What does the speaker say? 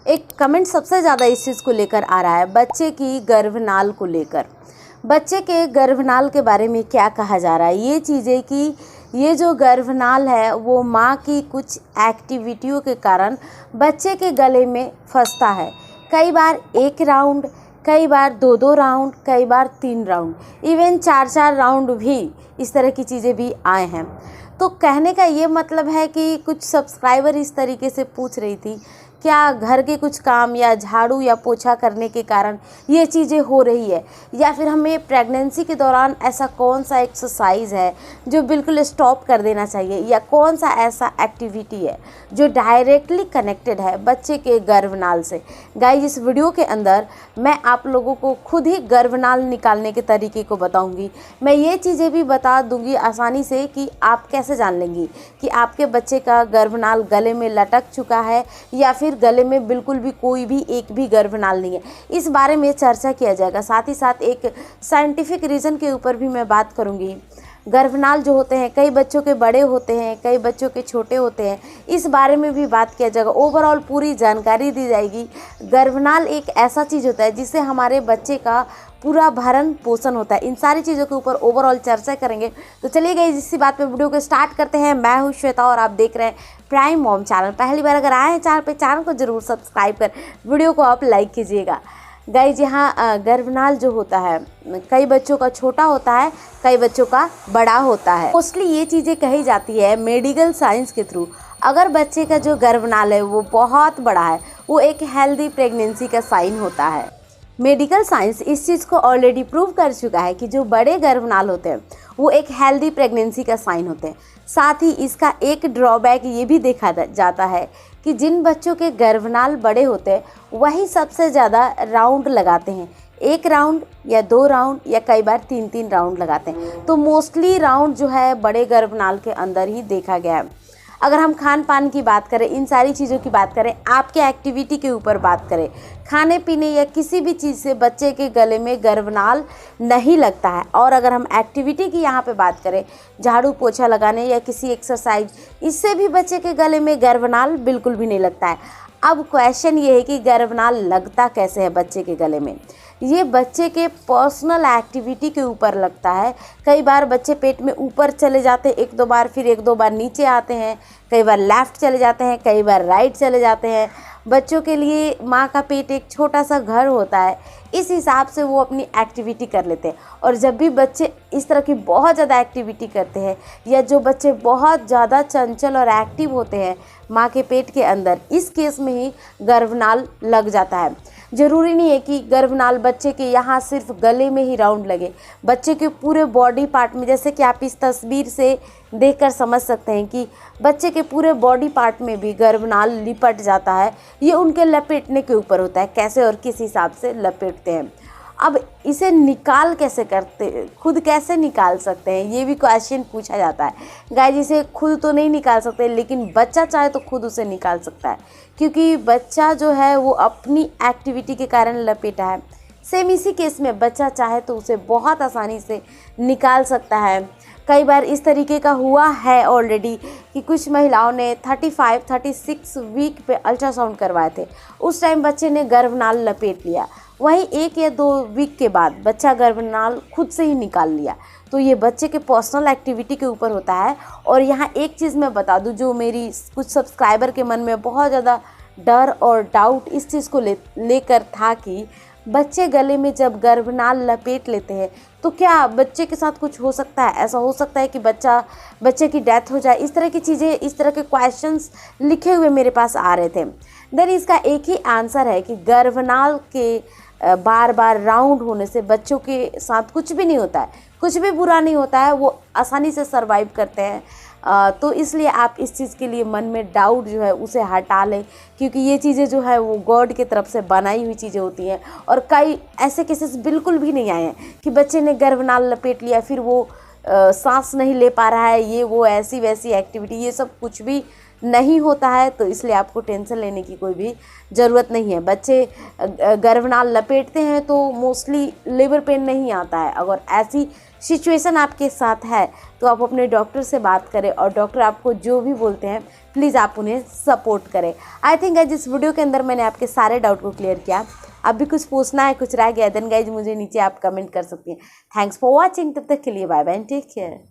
एक कमेंट सबसे ज़्यादा इस चीज़ को लेकर आ रहा है, बच्चे की गर्भनाल को लेकर। बच्चे के गर्भनाल के बारे में क्या कहा जा रहा है, ये चीज़ें कि ये जो गर्भनाल है वो माँ की कुछ एक्टिविटियों के कारण बच्चे के गले में फंसता है। कई बार 1 राउंड, कई बार 2-2 राउंड, कई बार 3 राउंड, इवन 4-4 राउंड भी इस तरह की चीज़ें भी आए हैं। तो कहने का ये मतलब है कि कुछ सब्सक्राइबर इस तरीके से पूछ रही थी, क्या घर के कुछ काम या झाड़ू या पोछा करने के कारण ये चीज़ें हो रही है, या फिर हमें प्रेगनेंसी के दौरान ऐसा कौन सा एक्सरसाइज है जो बिल्कुल स्टॉप कर देना चाहिए, या कौन सा ऐसा एक्टिविटी है जो डायरेक्टली कनेक्टेड है बच्चे के गर्भनाल से। गाइस, इस वीडियो के अंदर मैं आप लोगों को खुद ही गर्भनाल निकालने के तरीके को बताऊंगी। मैं ये चीज़ें भी बता दूंगी आसानी से कि आप कैसे जान लेंगी कि आपके बच्चे का गर्भनाल गले में लटक चुका है या फिर गले में बिल्कुल भी कोई भी एक भी गर्भनाल नहीं है। इस बारे में चर्चा किया जाएगा। साथ ही साथ एक साइंटिफिक रीज़न के ऊपर भी मैं बात करूंगी। गर्भनाल जो होते हैं, कई बच्चों के बड़े होते हैं, कई बच्चों के छोटे होते हैं, इस बारे में भी बात किया जाएगा। ओवरऑल पूरी जानकारी दी जाएगी। गर्भनाल एक ऐसा चीज़ होता है जिससे हमारे बच्चे का पूरा भरण पोषण होता है। इन सारी चीज़ों के ऊपर ओवरऑल चर्चा करेंगे। तो चलिए गाइस, इसी बात पे वीडियो को स्टार्ट करते हैं। मैं हूँ श्वेता और आप देख रहे हैं प्राइम मॉम चैनल। पहली बार अगर आए हैं चैनल पे, चैनल को जरूर सब्सक्राइब कर वीडियो को आप लाइक कीजिएगा। गाइस, यहाँ गर्भनाल जो होता है कई बच्चों का छोटा होता है, कई बच्चों का बड़ा होता है। मोस्टली ये चीज़ें कही जाती है मेडिकल साइंस के थ्रू। अगर बच्चे का जो गर्भनाल है वो बहुत बड़ा है, वो एक हेल्दी प्रेगनेंसी का साइन होता है। मेडिकल साइंस इस चीज़ को ऑलरेडी प्रूव कर चुका है कि जो बड़े गर्भनाल होते हैं वो एक हेल्दी प्रेगनेंसी का साइन होते हैं। साथ ही इसका एक ड्रॉबैक ये भी देखा जाता है कि जिन बच्चों के गर्भनाल बड़े होते हैं वही सबसे ज़्यादा राउंड लगाते हैं। 1 राउंड या 2 राउंड या कई बार 3-3 राउंड लगाते हैं। तो मोस्टली राउंड जो है बड़े गर्भनाल के अंदर ही देखा गया है। अगर हम खान पान की बात करें, इन सारी चीज़ों की बात करें, आपके एक्टिविटी के ऊपर बात करें, खाने पीने या किसी भी चीज़ से बच्चे के गले में गर्भनाल नहीं लगता है। और अगर हम एक्टिविटी की यहाँ पे बात करें, झाड़ू पोछा लगाने या किसी एक्सरसाइज, इससे भी बच्चे के गले में गर्भनाल बिल्कुल भी नहीं लगता है। अब क्वेश्चन ये है कि गर्भनाल लगता कैसे है बच्चे के गले में। ये बच्चे के पर्सनल एक्टिविटी के ऊपर लगता है। कई बार बच्चे पेट में ऊपर चले जाते हैं 1-2 बार, फिर 1-2 बार नीचे आते हैं, कई बार लेफ़्ट चले जाते हैं, कई बार राइट चले जाते हैं। बच्चों के लिए माँ का पेट एक छोटा सा घर होता है, इस हिसाब से वो अपनी एक्टिविटी कर लेते हैं। और जब भी बच्चे इस तरह की बहुत ज़्यादा एक्टिविटी करते हैं, या जो बच्चे बहुत ज़्यादा चंचल और एक्टिव होते हैं माँ के पेट के अंदर, इस केस में ही गर्भनाल लग जाता है। ज़रूरी नहीं है कि गर्भनाल बच्चे के यहाँ सिर्फ गले में ही राउंड लगे, बच्चे के पूरे बॉडी पार्ट में, जैसे कि आप इस तस्वीर से देखकर समझ सकते हैं कि बच्चे के पूरे बॉडी पार्ट में भी गर्भनाल लिपट जाता है। ये उनके लपेटने के ऊपर होता है, कैसे और किस हिसाब से लपेटते हैं। अब इसे निकाल कैसे करते, खुद कैसे निकाल सकते हैं, ये भी क्वेश्चन पूछा जाता है। गाइस, इसे खुद तो नहीं निकाल सकते, लेकिन बच्चा चाहे तो खुद उसे निकाल सकता है, क्योंकि बच्चा जो है वो अपनी एक्टिविटी के कारण लपेटा है। सेम इसी केस में बच्चा चाहे तो उसे बहुत आसानी से निकाल सकता है। कई बार इस तरीके का हुआ है ऑलरेडी कि कुछ महिलाओं ने 35-36 वीक पे अल्ट्रासाउंड करवाए थे। उस टाइम बच्चे ने गर्भनाल लपेट लिया, वहीं 1 या 2 वीक के बाद बच्चा गर्भनाल खुद से ही निकाल लिया। तो ये बच्चे के पर्सनल एक्टिविटी के ऊपर होता है। और यहाँ एक चीज़ मैं बता दूँ, जो मेरी कुछ सब्सक्राइबर के मन में बहुत ज़्यादा डर और डाउट इस चीज़ को लेकर था कि बच्चे गले में जब गर्भनाल लपेट लेते हैं तो क्या बच्चे के साथ कुछ हो सकता है, ऐसा हो सकता है कि बच्चे की डेथ हो जाए, इस तरह की चीज़ें, इस तरह के क्वेश्चंस लिखे हुए मेरे पास आ रहे थे। देन इसका एक ही आंसर है कि गर्भनाल के बार बार राउंड होने से बच्चों के साथ कुछ भी नहीं होता है, कुछ भी बुरा नहीं होता है, वो आसानी से सर्वाइव करते हैं। तो इसलिए आप इस चीज़ के लिए मन में डाउट जो है उसे हटा लें, क्योंकि ये चीज़ें जो है वो गॉड की तरफ से बनाई हुई चीज़ें होती हैं। और कई ऐसे केसेस बिल्कुल भी नहीं आए हैं कि बच्चे ने गर्भनाल लपेट लिया फिर वो सांस नहीं ले पा रहा है, ये वो ऐसी वैसी एक्टिविटी, ये सब कुछ भी नहीं होता है। तो इसलिए आपको टेंशन लेने की कोई भी ज़रूरत नहीं है। बच्चे गर्भनाल लपेटते हैं तो मोस्टली लेबर पेन नहीं आता है। अगर ऐसी सिचुएशन आपके साथ है तो आप अपने डॉक्टर से बात करें और डॉक्टर आपको जो भी बोलते हैं प्लीज़ आप उन्हें सपोर्ट करें। आई थिंक गाइज इस वीडियो के अंदर मैंने आपके सारे डाउट को क्लियर किया। अब भी कुछ पूछना है, कुछ रह गया, देन गाइज मुझे नीचे आप कमेंट कर सकती हैं। Thanks for watching. तब तक के लिए bye bye and take care.